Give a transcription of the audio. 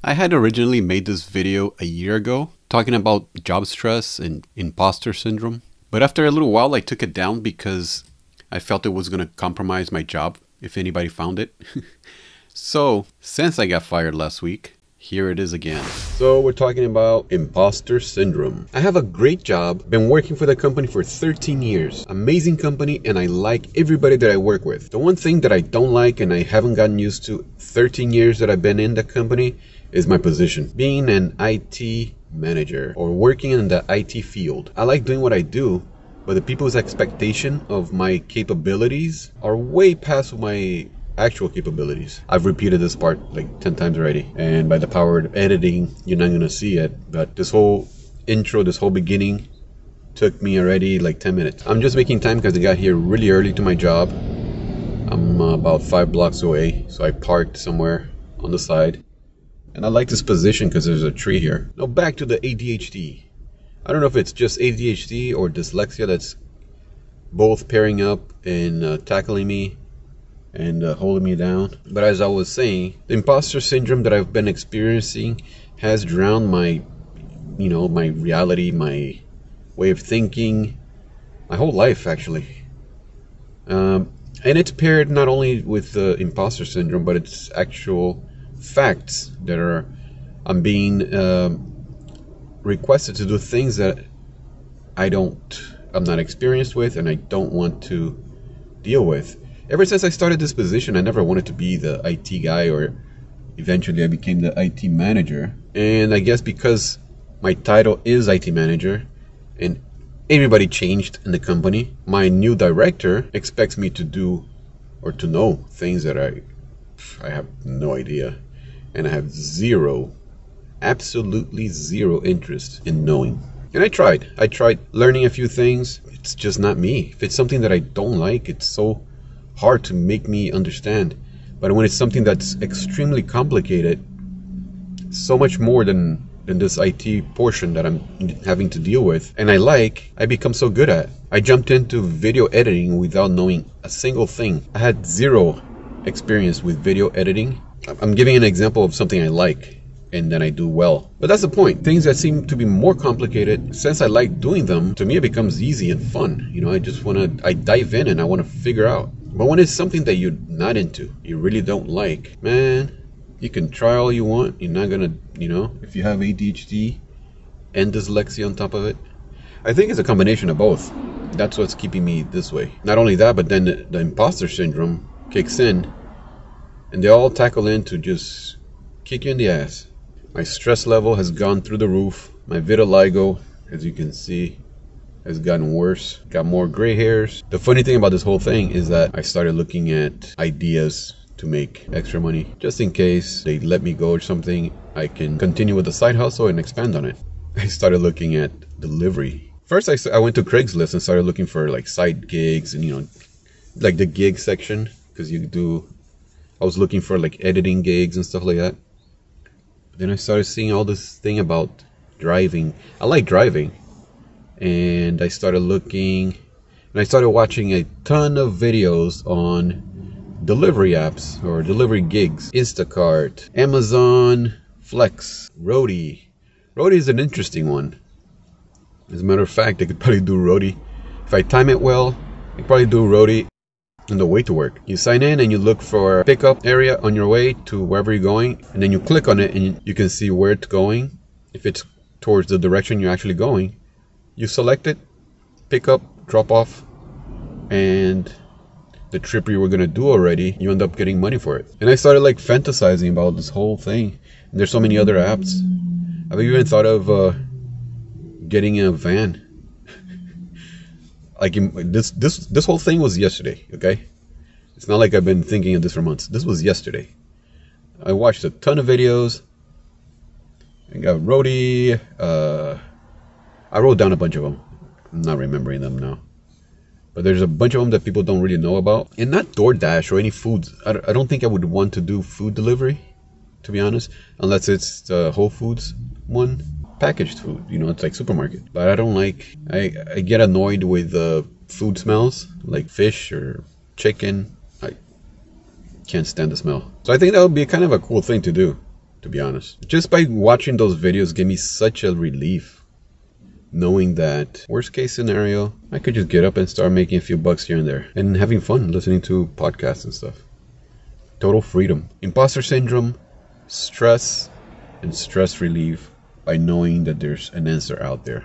I had originally made this video a year ago talking about job stress and imposter syndrome, but after a little while I took it down because I felt it was going to compromise my job if anybody found it. So, since I got fired last week, here it is again. So we're talking about imposter syndrome. I have a great job, been working for the company for 13 years. Amazing company, and I like everybody that I work with. The one thing that I don't like and I haven't gotten used to 13 years that I've been in the company is my position. Being an IT manager or working in the IT field. I like doing what I do, but the people's expectation of my capabilities are way past my actual capabilities. I've repeated this part like 10 times already, and by the power of editing, you're not gonna see it, but this whole intro, this whole beginning took me already like 10 minutes. I'm just making time because I got here really early to my job. I'm about 5 blocks away, so I parked somewhere on the side. And I like this position because there's a tree here. Now back to the ADHD. I don't know if it's just ADHD or dyslexia that's both pairing up and tackling me and holding me down. But as I was saying, the imposter syndrome that I've been experiencing has drowned my, my reality, my way of thinking, my whole life actually. And it's paired not only with the imposter syndrome, but it's actual facts that I'm being requested to do things that I'm not experienced with and I don't want to deal with. Ever since I started this position, I never wanted to be the IT guy, or eventually I became the IT manager. And I guess because my title is IT manager and everybody changed in the company, my new director expects me to do or to know things that I have no idea. And I have absolutely zero interest in knowing. And I tried learning a few things. It's just not me. If it's something that I don't like, it's so hard to make me understand. But when it's something that's extremely complicated, so much more than this IT portion that I'm having to deal with, and I become so good at. I jumped into video editing without knowing a single thing. I had zero experience with video editing. I'm giving an example of something I like and then I do well. But that's the point. Things that seem to be more complicated, since I like doing them, to me it becomes easy and fun. I dive in and I want to figure out. But when it's something that you're not into, you really don't like, man, you can try all you want. You're not gonna, if you have ADHD and dyslexia on top of it. I think it's a combination of both. That's what's keeping me this way. Not only that, but then the imposter syndrome kicks in and they all tackle in to just kick you in the ass. My stress level has gone through the roof. My vitiligo, as you can see, has gotten worse. Got more gray hairs. The funny thing about this whole thing is that I started looking at ideas to make extra money. Just in case they let me go or something, I can continue with the side hustle and expand on it. I started looking at delivery. First, I went to Craigslist and started looking for like side gigs and, like the gig section. Because I was looking for like editing gigs and stuff like that. Then I started seeing all this thing about driving. I like driving. And I started looking, and I started watching a ton of videos on delivery apps or delivery gigs. Instacart, Amazon, Flex, Roadie. Roadie is an interesting one. As a matter of fact, I could probably do Roadie. If I time it well, I could probably do Roadie on the way to work. You sign in and you look for a pickup area on your way to wherever you're going, and then you click on it and you can see where it's going. If it's towards the direction you're actually going, you select it, pick up, drop off, and the trip you were gonna do already, you end up getting money for it. And I started like fantasizing about this whole thing. And there's so many other apps. I've even thought of getting a van. Like this whole thing was yesterday, okay? It's not like I've been thinking of this for months. This was yesterday. I watched a ton of videos. I got Roadie. I wrote down a bunch of them. I'm not remembering them now. But there's a bunch of them that people don't really know about. And not DoorDash or any foods. I don't think I would want to do food delivery, to be honest. Unless it's the Whole Foods one. Packaged food, it's like supermarket. But I don't like, I get annoyed with food smells, like fish or chicken. I can't stand the smell. So I think that would be kind of a cool thing to do. to be honest. Just by watching those videos gave me such a relief, knowing that worst case scenario, I could just get up and start making a few bucks here and there and having fun listening to podcasts and stuff. Total freedom. Imposter syndrome, stress, and stress relief by knowing that there's an answer out there.